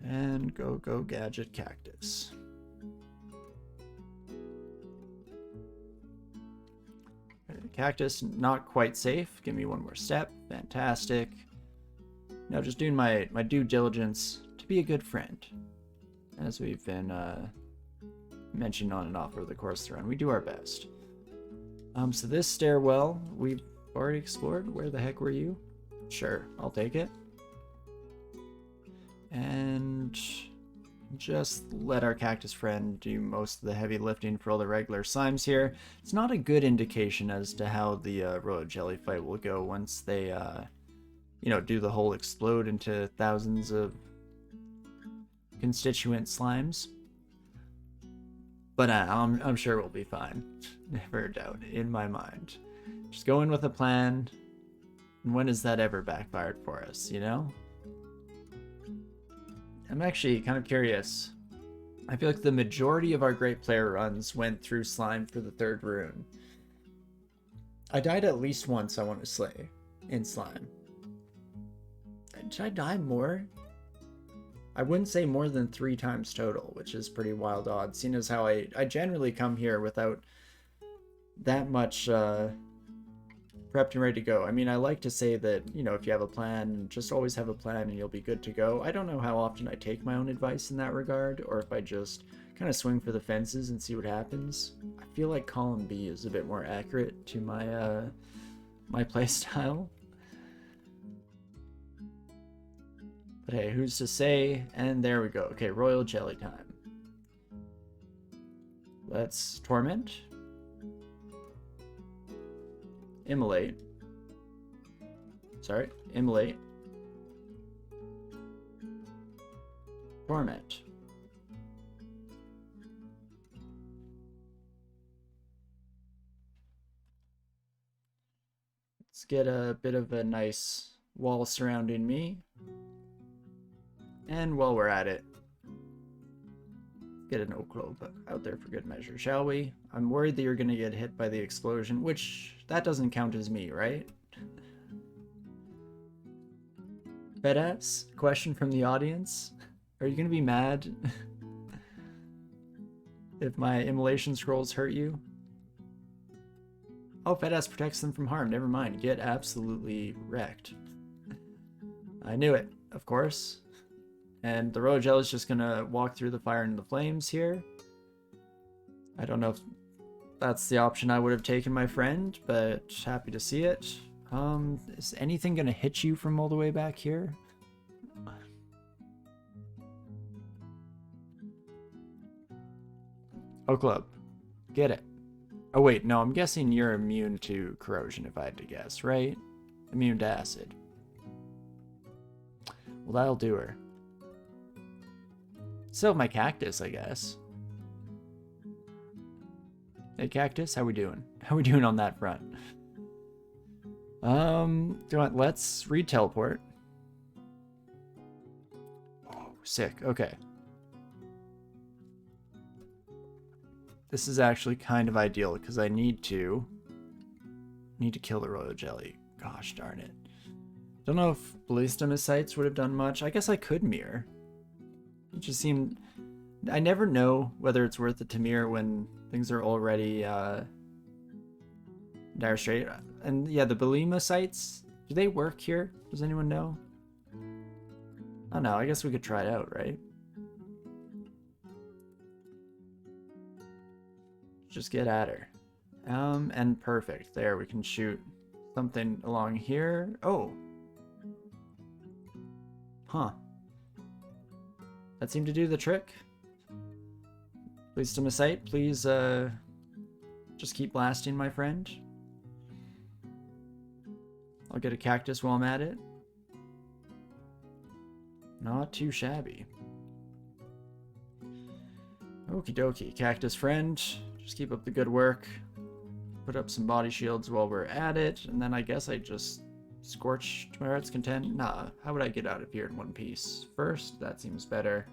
And go gadget cactus. Cactus, not quite safe. Give me one more step. Fantastic. Now just doing my due diligence to be a good friend. As we've been mentioned on and off over the course of the run. We do our best. So this stairwell, we've already explored. Where the heck were you? Sure, I'll take it. And just let our cactus friend do most of the heavy lifting for all the regular slimes here. It's not a good indication as to how the royal jelly fight will go once they, you know, do the whole explode into thousands of constituent slimes. But I'm sure we'll be fine. Never a doubt in my mind. Just go in with a plan. And when has that ever backfired for us, you know? I'm actually kind of curious. I feel like the majority of our great player runs went through slime for the 3rd rune. I died at least once, I want to say, in slime. Did I die more? I wouldn't say more than 3 times total, which is pretty wild odds, seeing as how I generally come here without that much prepped and ready to go. I mean, I like to say that, you know, if you have a plan, just always have a plan and you'll be good to go. I don't know how often I take my own advice in that regard, or if I just kind of swing for the fences and see what happens. I feel like column B is a bit more accurate to my my playstyle. But hey, who's to say? And there we go. Okay, royal jelly time. Let's torment. Immolate. Sorry, immolate. Torment. Let's get a bit of a nice wall surrounding me. And while we're at it, get an oak globe out there for good measure, shall we? I'm worried that you're going to get hit by the explosion, which that doesn't count as me, right? Badass? Question from the audience. Are you going to be mad if my immolation scrolls hurt you? Oh, Badass protects them from harm. Never mind. Get absolutely wrecked. I knew it, of course. And the royal jelly is just going to walk through the fire and the flames here. I don't know if that's the option I would have taken, my friend, but happy to see it. Is anything going to hit you from all the way back here? Oh, club. Get it. Oh, wait, no, I'm guessing you're immune to corrosion, if I had to guess, right? Immune to acid. Well, that'll do her. Still have my cactus, I guess. Hey, cactus, how we doing? How we doing on that front? Do you want, let's re-teleport. Oh, sick. Okay. This is actually kind of ideal because I need to kill the royal jelly. Gosh darn it. Don't know if Ballistomacites would have done much. I guess I could mirror. It just seemed... I never know whether it's worth it to mirror when things are already dire straight. And yeah, the Ballistomacites, do they work here? Does anyone know? Oh no, I guess we could try it out, right? Just get at her. And perfect. There, we can shoot something along here. Oh. Huh. That seemed to do the trick. Please, Stomacite, please just keep blasting, my friend. I'll get a cactus while I'm at it. Not too shabby. Okie dokie, cactus friend. Just keep up the good work. Put up some body shields while we're at it, and then I guess I just scorch to my heart's content. Nah, how would I get out of here in one piece? First, that seems better.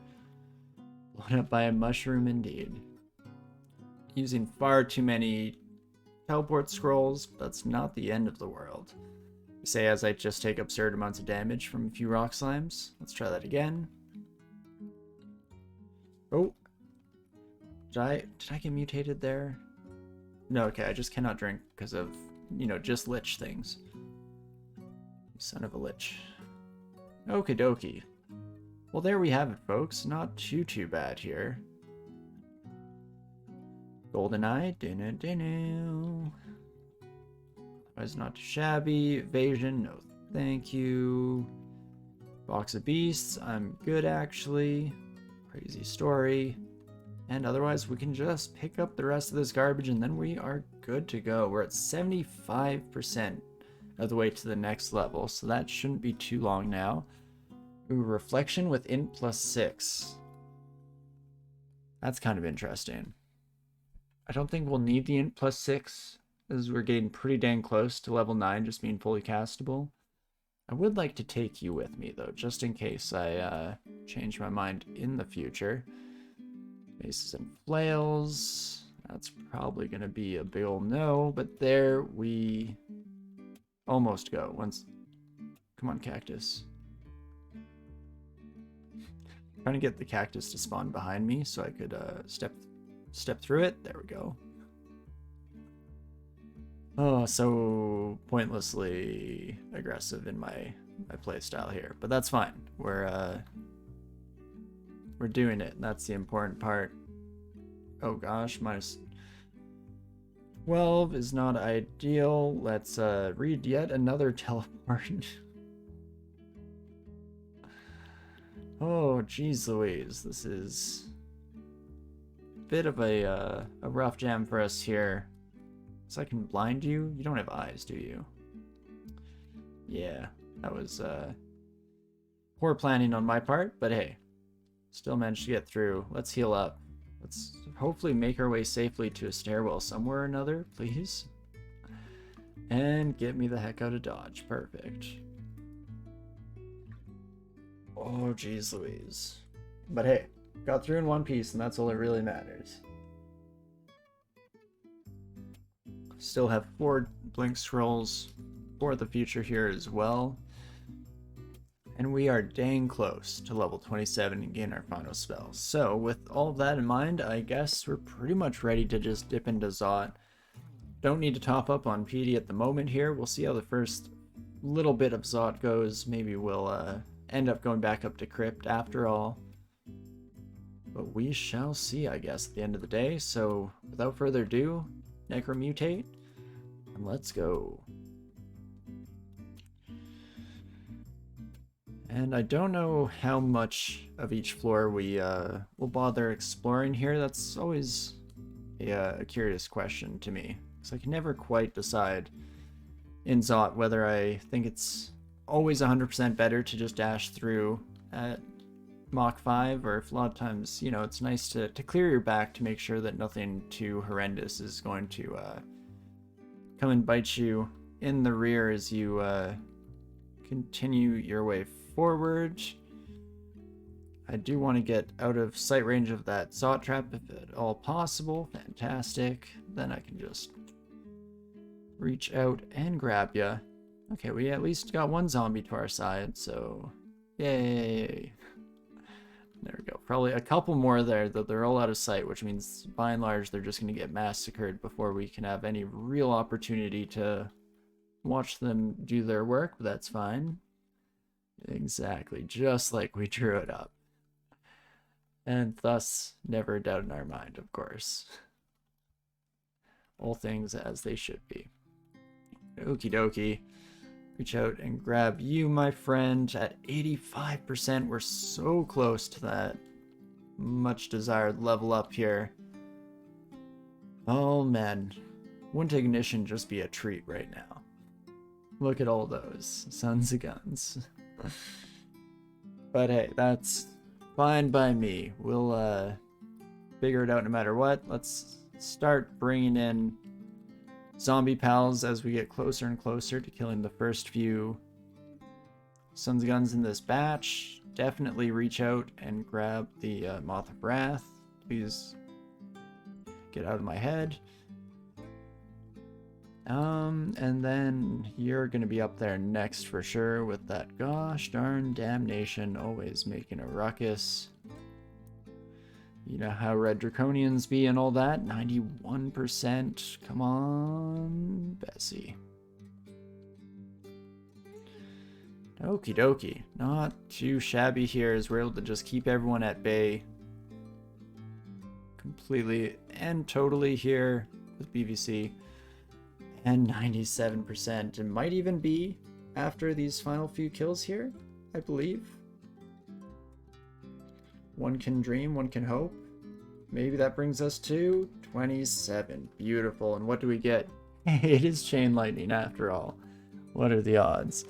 Blown up by a mushroom indeed. Using far too many teleport scrolls, but that's not the end of the world. Say as I just take absurd amounts of damage from a few rock slimes. Let's try that again. Oh. Did I get mutated there? No, okay, I just cannot drink because of, you know, just lich things. Son of a lich. Okie dokie. Well, there we have it, folks. Not too bad here. GoldenEye. Dinner. Otherwise not too shabby. Evasion. No, thank you. Box of Beasts. I'm good, actually. Crazy story. And otherwise, we can just pick up the rest of this garbage, and then we are good to go. We're at 75% of the way to the next level, so that shouldn't be too long now. Ooh, Reflection with Int +6. That's kind of interesting. I don't think we'll need the Int +6, as we're getting pretty dang close to level 9 just being fully castable. I would like to take you with me, though, just in case I change my mind in the future. Maces and flails. That's probably going to be a big ol' no, but there we almost go. Once, come on, cactus. Trying to get the cactus to spawn behind me so I could step through it. There we go. Oh, so pointlessly aggressive in my playstyle here, but that's fine. We're doing it. That's the important part. Oh gosh, minus 12 is not ideal. Let's read yet another teleport. Oh, geez Louise, this is a bit of a rough jam for us here. So I can blind you? You don't have eyes, do you? Yeah, that was poor planning on my part, but hey, still managed to get through. Let's heal up. Let's hopefully make our way safely to a stairwell somewhere or another, please. And get me the heck out of Dodge. Perfect. Oh, geez Louise. But hey, got through in one piece, and that's all that really matters. Still have 4 blink scrolls for the future here as well. And we are dang close to level 27 and gain our final spell. So with all of that in mind, I guess we're pretty much ready to just dip into Zot. Don't need to top up on PD at the moment here. We'll see how the first little bit of Zot goes. Maybe we'll end up going back up to Crypt after all. But we shall see, I guess, at the end of the day. So without further ado, Necromutate, and let's go. And I don't know how much of each floor we will bother exploring here. That's always a curious question to me, because I can never quite decide in Zot whether I think it's always 100% better to just dash through at Mach 5, or if a lot of times, you know, it's nice to clear your back to make sure that nothing too horrendous is going to come and bite you in the rear as you continue your way forward. I do want to get out of sight range of that Zot trap if at all possible. Fantastic. Then I can just reach out and grab ya. Okay, we at least got one zombie to our side, so yay. There we go. Probably a couple more there, though they're all out of sight, which means by and large they're just going to get massacred before we can have any real opportunity to watch them do their work, but that's fine. Exactly, just like we drew it up. And thus, never a doubt in our mind, of course. All things as they should be. Okie dokie. Reach out and grab you, my friend. At 85%, we're so close to that much desired level up here. Oh man, wouldn't Ignition just be a treat right now? Look at all those sons of guns. But hey, that's fine by me. We'll figure it out no matter what. Let's start bringing in zombie pals as we get closer and closer to killing the first few sons of guns in this batch. Definitely reach out and grab the Moth of Wrath. Please get out of my head. And then you're gonna be up there next for sure with that gosh darn damnation always making a ruckus. You know how red draconians be and all that. 91%. Come on, Bessie. Okie dokie. Not too shabby here as we're able to just keep everyone at bay. Completely and totally here with BVC. And 97%. It might even be after these final few kills here, I believe. One can dream, one can hope. Maybe that brings us to 27. Beautiful. And what do we get? It is Chain Lightning after all. What are the odds?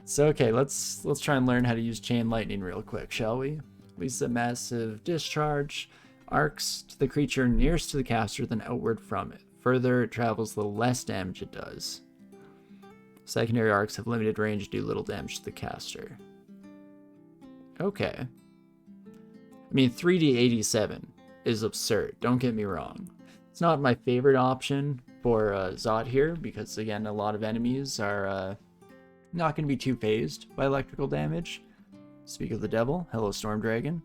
So okay, let's try and learn how to use Chain Lightning real quick, shall we? Release a massive discharge. Arcs to the creature nearest to the caster, then outward from it. Further it travels, the less damage it does. Secondary arcs have limited range, do little damage to the caster. Okay. I mean, 3d87 is absurd, don't get me wrong. It's not my favorite option for Zot here, because again, a lot of enemies are not going to be too phased by electrical damage. Speak of the devil, hello Storm Dragon.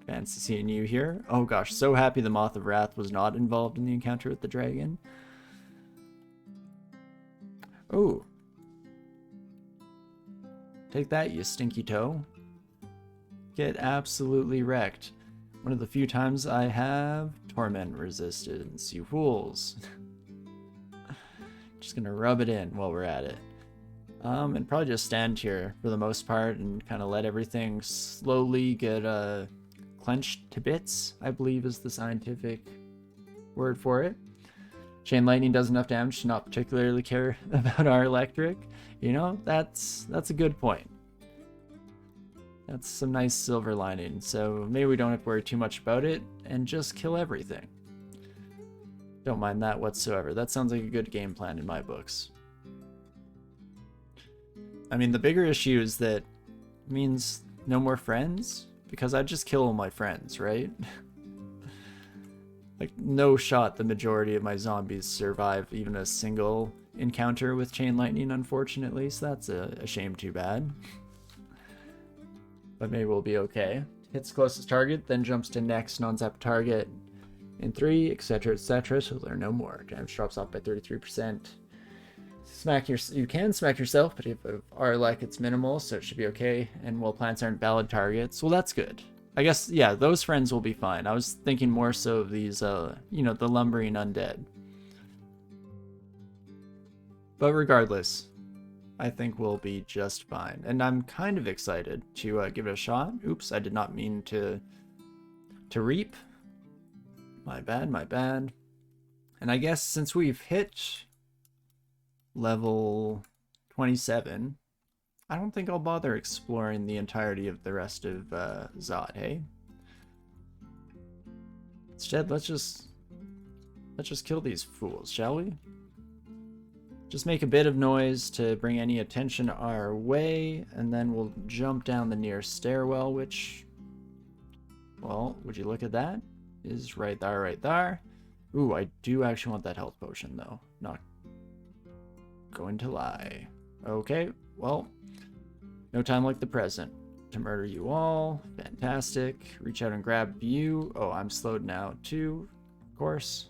Fancy seeing you here. Oh gosh, so happy the Moth of Wrath was not involved in the encounter with the dragon. Oh. Take that, you stinky toe. Get absolutely wrecked. One of the few times I have torment resistance, you fools. Just gonna rub it in while we're at it. And probably just stand here for the most part and kind of let everything slowly get clenched to bits, I believe is the scientific word for it. Chain Lightning does enough damage to not particularly care about our electric. You know, that's a good point. That's some nice silver lining. So maybe we don't have to worry too much about it and just kill everything. Don't mind that whatsoever. That sounds like a good game plan in my books. I mean, the bigger issue is that it means no more friends, because I'd just kill all my friends, right? Like, no shot the majority of my zombies survive even a single encounter with Chain Lightning, unfortunately, so that's a shame too bad. But maybe we'll be okay. Hits closest target, then jumps to next non-zap target in 3, etc., etc., so there are no more. Damage drops off by 33%. You can smack yourself, but if our luck it's minimal, so it should be okay. And while plants aren't valid targets, well, that's good. I guess, yeah, those friends will be fine. I was thinking more so of these, you know, the lumbering undead. But regardless, I think we'll be just fine. And I'm kind of excited to give it a shot. Oops, I did not mean to reap. My bad, my bad. And I guess since we've hit level 27, I don't think I'll bother exploring the entirety of the rest of Zot, hey? Instead, let's just kill these fools, shall we? Just make a bit of noise to bring any attention our way, and then we'll jump down the nearest stairwell, which, well, would you look at that? Is right there, right there. Ooh, I do actually want that health potion, though. Not going to lie. Okay, well, no time like the present to murder you all. Fantastic. Reach out and grab you. Oh, I'm slowed now too, of course.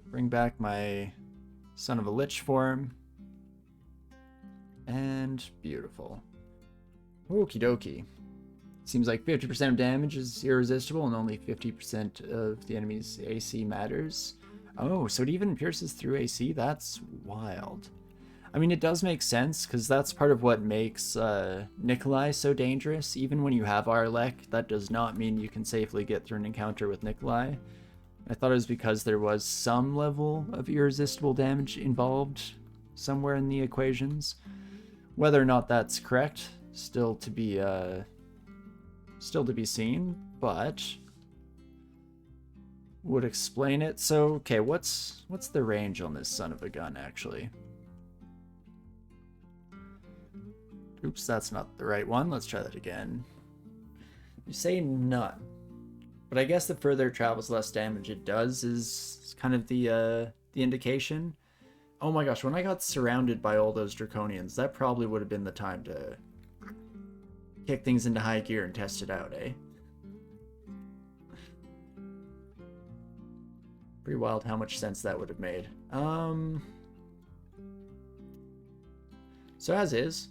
Bring back my son of a lich form. And beautiful. Okie dokie. Seems like 50% of damage is irresistible and only 50% of the enemy's AC matters. Oh, so it even pierces through AC? That's wild. I mean, it does make sense, because that's part of what makes Nikolai so dangerous. Even when you have Arlek, that does not mean you can safely get through an encounter with Nikolai. I thought it was because there was some level of irresistible damage involved somewhere in the equations. Whether or not that's correct, still to be seen, but would explain it. So, okay, what's the range on this son of a gun, actually? Oops, that's not the right one. Let's try that again. You say none. But I guess the further it travels, less damage it does is kind of the indication. Oh my gosh, when I got surrounded by all those draconians, that probably would have been the time to kick things into high gear and test it out, eh? Pretty wild how much sense that would have made. So as is,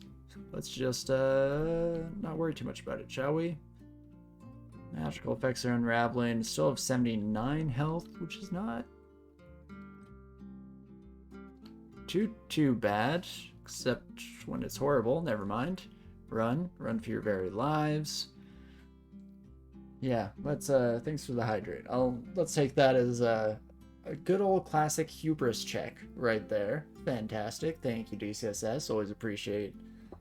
let's just not worry too much about it, shall we? Magical effects are unraveling. Still have 79 health, which is not too bad, except when it's horrible. Never mind. Run for your very lives. Yeah, let's thanks for the hydrate. Let's take that as a good old classic hubris check right there. Fantastic. Thank you, DCSS. Always appreciate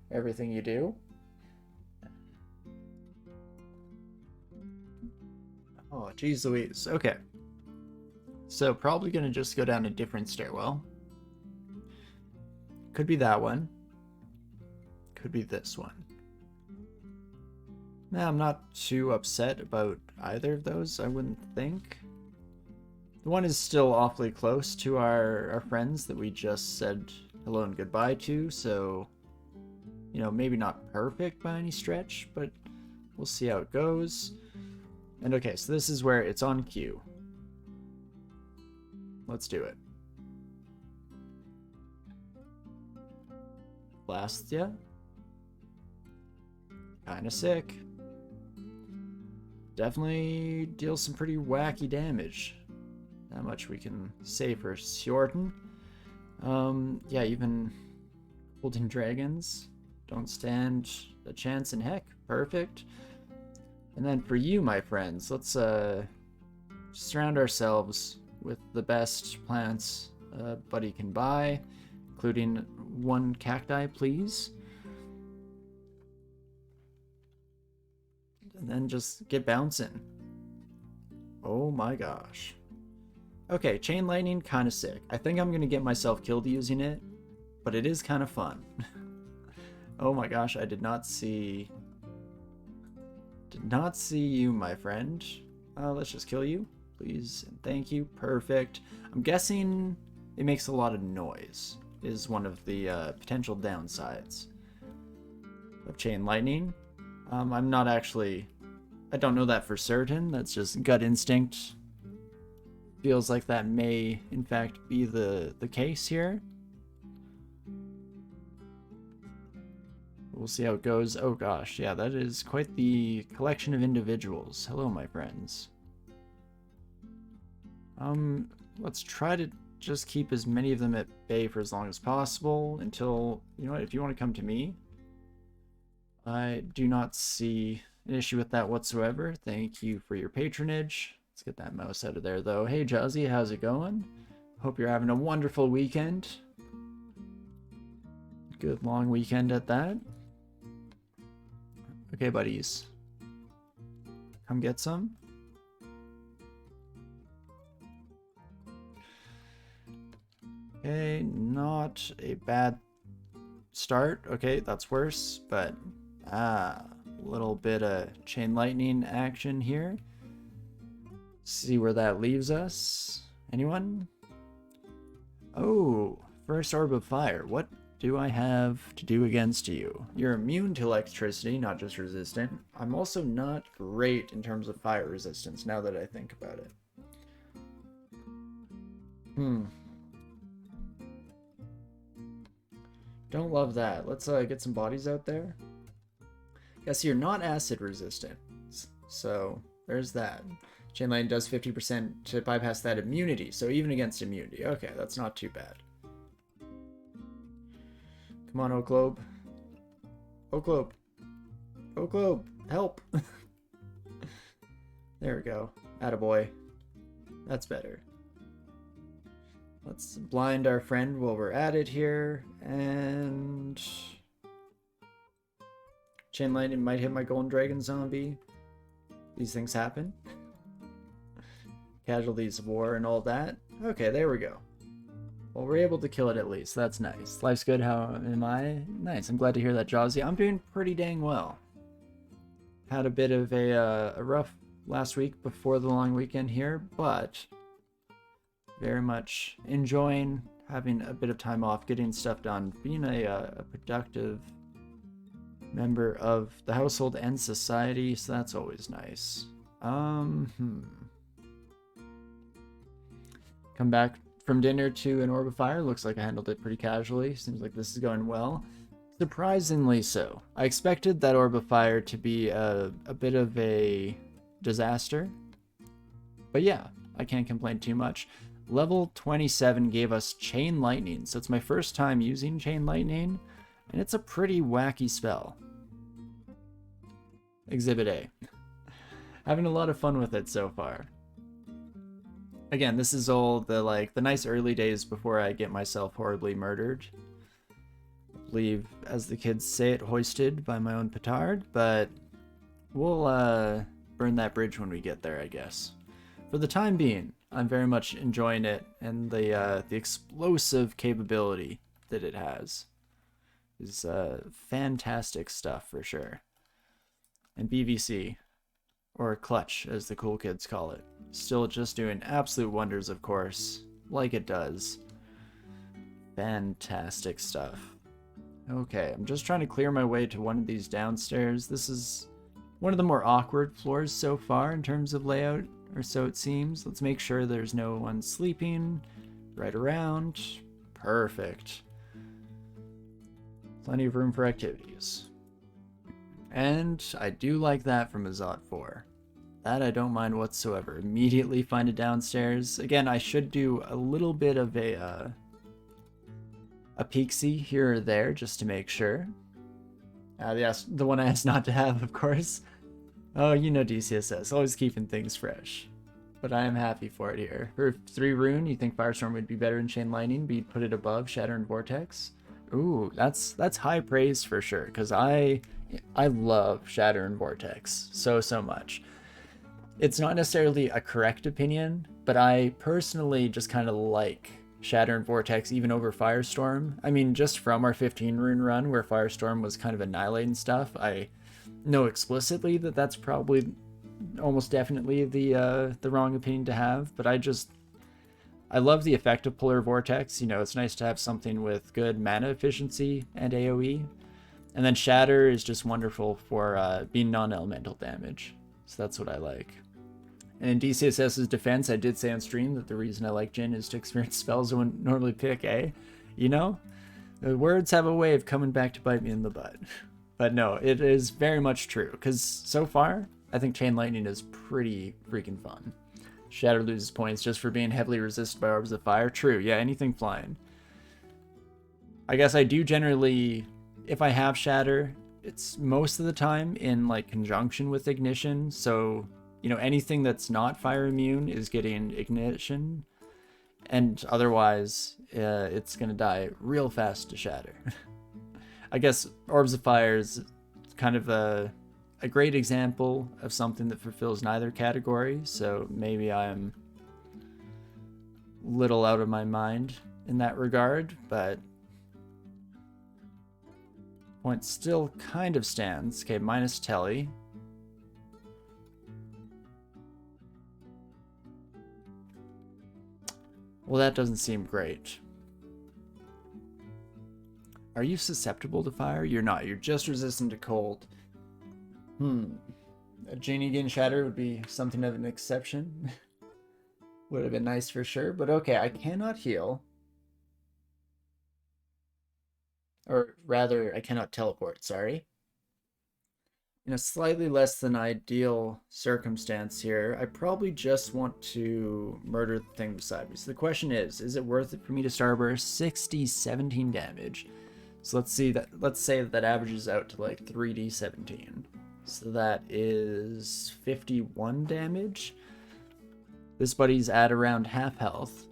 everything you do. Oh, geez Louise. Okay. So probably gonna just go down a different stairwell. Could be that one. Could be this one. Nah, I'm not too upset about either of those, I wouldn't think. The one is still awfully close to our friends that we just said hello and goodbye to, so, you know, maybe not perfect by any stretch, but we'll see how it goes. And okay, so this is where it's on cue. Let's do it. Blast ya? Kinda sick. Definitely deals some pretty wacky damage. That much we can say for Sjorten. Yeah, even Golden Dragons don't stand a chance in heck. Perfect. And then for you, my friends, let's surround ourselves with the best plants a buddy can buy, including 1 cacti, please. And then just get bouncing. Oh my gosh. Okay, chain lightning, kind of sick. I think I'm gonna get myself killed using it, but it is kind of fun. Oh my gosh, I did not see you, my friend. Let's just kill you, please, and thank you. Perfect. I'm guessing it makes a lot of noise, is one of the potential downsides of chain lightning. I'm not actually... I don't know that for certain. That's just gut instinct. Feels like that may, in fact, be the case here. We'll see how it goes. Oh gosh, yeah, that is quite the collection of individuals. Hello, my friends. Let's try to just keep as many of them at bay for as long as possible until, you know what, if you want to come to me, I do not see an issue with that whatsoever. Thank you for your patronage. Let's get that mouse out of there, though. Hey, Jazzy, how's it going? Hope you're having a wonderful weekend. Good long weekend at that. Okay, buddies. Come get some. Okay, not a bad start. Okay, that's worse, but a little bit of chain lightning action here. See where that leaves us. Anyone? Oh, first orb of fire. What do I have to do against you? You're immune to electricity, not just resistant. I'm also not great in terms of fire resistance, now that I think about it. Don't love that. Let's get some bodies out there. Guess you're not acid resistant, so there's that. Chain lightning does 50% to bypass that immunity, so even against immunity. Okay, that's not too bad. Come on, Oak Globe. Oak Globe. Oak Globe, help! There we go. Attaboy. That's better. Let's blind our friend while we're at it here, and... Chain lightning might hit my golden dragon zombie. These things happen. Casualties of war and all that. Okay, there we go. Well, we're able to kill it at least. That's nice. Life's good. How am I? Nice. I'm glad to hear that, Jazzy. I'm doing pretty dang well. Had a bit of a rough last week before the long weekend here, but very much enjoying having a bit of time off, getting stuff done, being a productive member of the household and society, so that's always nice. Come back from dinner to an Orb of Fire. Looks like I handled it pretty casually. Seems like this is going well. Surprisingly so. I expected that Orb of Fire to be a bit of a disaster. But yeah, I can't complain too much. Level 27 gave us Chain Lightning, so it's my first time using Chain Lightning, and it's a pretty wacky spell. Exhibit A. Having a lot of fun with it so far. Again, this is all the nice early days before I get myself horribly murdered. I believe, as the kids say it, hoisted by my own petard, but we'll burn that bridge when we get there, I guess. For the time being, I'm very much enjoying it, and the explosive capability that it has is fantastic stuff for sure. And BVC, or clutch as the cool kids call it, still just doing absolute wonders, of course, like it does. Fantastic stuff. Okay, I'm just trying to clear my way to one of these downstairs. This is one of the more awkward floors so far in terms of layout, or so it seems. Let's make sure there's no one sleeping right around. Perfect. Plenty of room for activities. And I do like that from a Zot 4. That I don't mind whatsoever. Immediately find it downstairs. Again, I should do a little bit of a peek-see here or there just to make sure. Yes, the one I asked not to have, of course. Oh, you know DCSS, always keeping things fresh. But I am happy for it here. For 3 rune, you think Firestorm would be better than Chain Lightning, but you'd put it above Shatter and Vortex? Ooh, that's high praise for sure, because I love Shatter and Vortex so much. It's not necessarily a correct opinion, but I personally just kind of like Shatter and Vortex even over Firestorm. I mean, just from our 15 rune run where Firestorm was kind of annihilating stuff, I know explicitly that that's probably almost definitely the wrong opinion to have, but I love the effect of Polar Vortex. You know, it's nice to have something with good mana efficiency and AoE. And then Shatter is just wonderful for being non-elemental damage. So that's what I like. And in DCSS's defense, I did say on stream that the reason I like Djinn is to experience spells I wouldn't normally pick, eh? You know? The words have a way of coming back to bite me in the butt. But no, it is very much true. Because so far, I think Chain Lightning is pretty freaking fun. Shatter loses points just for being heavily resisted by Orbs of Fire. True, yeah, anything flying. I guess I do generally, if I have Shatter, it's most of the time in like conjunction with Ignition. So, you know, anything that's not fire immune is getting Ignition. And otherwise, it's going to die real fast to Shatter. I guess Orbs of Fire is kind of a great example of something that fulfills neither category, so maybe I'm a little out of my mind in that regard, but point still kind of stands. Okay, minus Telly. Well, that doesn't seem great. Are you susceptible to fire? You're not. You're just resistant to cold. A Djinni getting Shatter would be something of an exception. Would have been nice for sure, but okay, I cannot heal. Or rather, I cannot teleport, sorry. In a slightly less than ideal circumstance here, I probably just want to murder the thing beside me. So the question is it worth it for me to Starburst? 17 damage. So let's say that averages out to like 3d17. So that is 51 damage. This buddy's at around half health.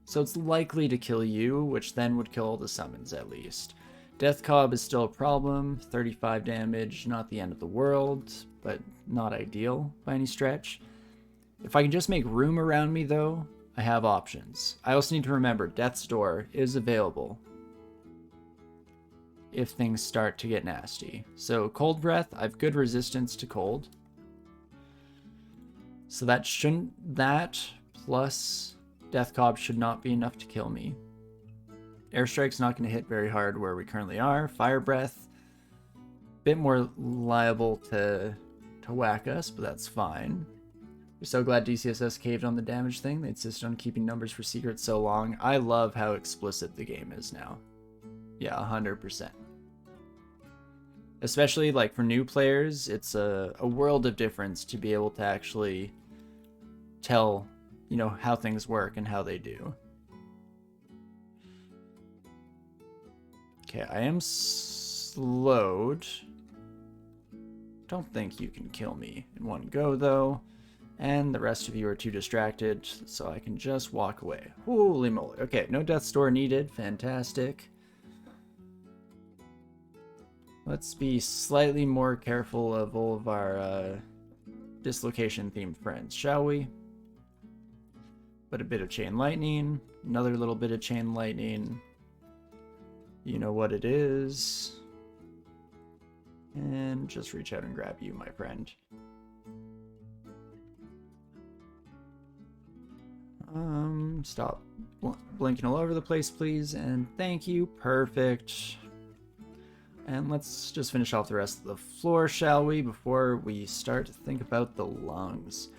So it's likely to kill you, which then would kill all the summons at least. Death Cob is still a problem. 35 damage, not the end of the world, but not ideal by any stretch. If I can just make room around me though, I have options. I also need to remember Death's Door is available if things start to get nasty. So Cold Breath, I have good resistance to cold. So that plus Death Cob should not be enough to kill me. Airstrike's not going to hit very hard where we currently are. Fire Breath, bit more liable to whack us, but that's fine. We're so glad DCSS caved on the damage thing. They insisted on keeping numbers for secrets so long. I love how explicit the game is now. Yeah, 100%. Especially like for new players, it's a world of difference to be able to actually tell, you know, how things work and how they do. Okay, I am slowed. Don't think you can kill me in one go though. And the rest of you are too distracted, so I can just walk away. Holy moly. Okay, no death's door needed. Fantastic. Let's be slightly more careful of all of our dislocation-themed friends, shall we? But a bit of chain lightning. Another little bit of chain lightning. You know what it is. And just reach out and grab you, my friend. Stop blinking all over the place, please, and thank you. Perfect. And let's just finish off the rest of the floor, shall we, before we start to think about the lungs.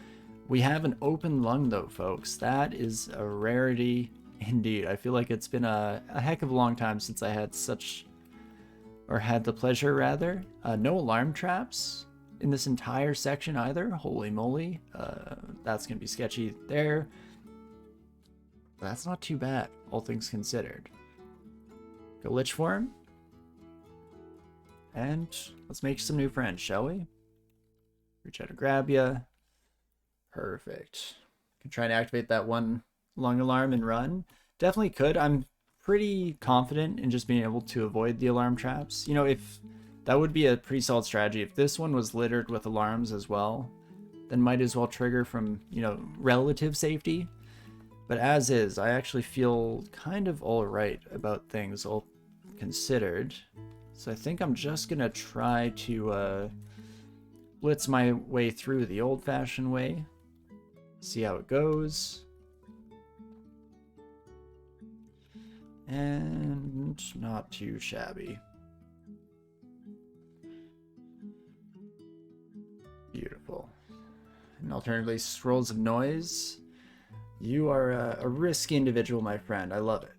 We have an open lung, though, folks. That is a rarity indeed. I feel like it's been a heck of a long time since I had such, or had the pleasure, rather. No alarm traps in this entire section either. Holy moly. That's going to be sketchy there. But that's not too bad, all things considered. Go Lich Form. And let's make some new friends, shall we? Reach out to grab ya. Perfect. Can try and activate that one lung alarm and run. Definitely could. I'm pretty confident in just being able to avoid the alarm traps. You know, if that would be a pretty solid strategy. If this one was littered with alarms as well, then might as well trigger from, you know, relative safety. But as is, I actually feel kind of alright about things all considered. So I think I'm just gonna try to blitz my way through the old-fashioned way. See how it goes. And not too shabby. Beautiful. And alternatively, Scrolls of Noise. You are a risky individual, my friend. I love it.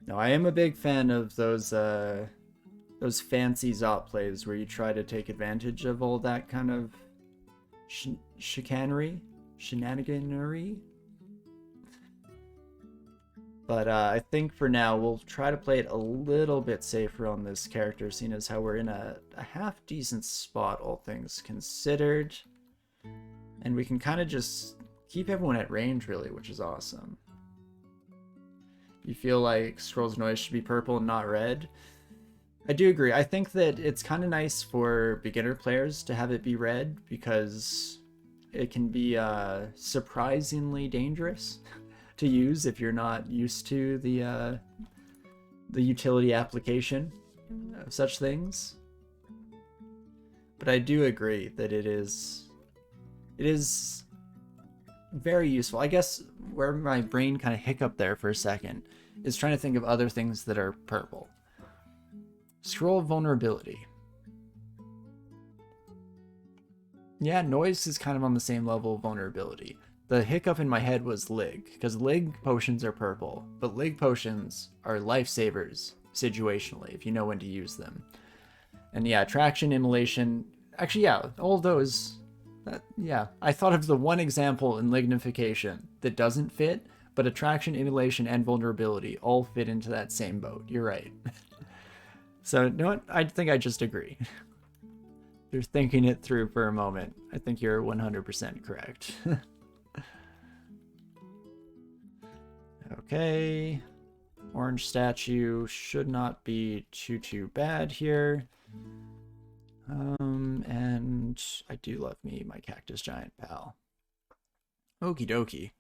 Now, I am a big fan of those fancy Zot plays where you try to take advantage of all that kind of shenaniganery. But I think for now, we'll try to play it a little bit safer on this character, seeing as how we're in a half-decent spot, all things considered. And we can kind of just keep everyone at range, really, which is awesome. You feel like Scrolls of Noise should be purple and not red? I do agree. I think that it's kind of nice for beginner players to have it be red because it can be surprisingly dangerous to use if you're not used to the utility application of such things. But I do agree that it is very useful. I guess where my brain kind of hiccuped there for a second is trying to think of other things that are purple. Scroll of Vulnerability. Yeah, Noise is kind of on the same level of vulnerability. The hiccup in my head was Lig, because Lig potions are purple, but Lig potions are lifesavers situationally, if you know when to use them. And yeah, Attraction, Immolation, actually yeah, all those, yeah, I thought of the one example in Lignification that doesn't fit, but Attraction, Immolation, and Vulnerability all fit into that same boat. You're right. So, you know what? I think I just agree. You're thinking it through for a moment. I think you're 100% correct. Okay. Orange statue should not be too bad here. And I do love me my cactus giant pal. Okie dokie.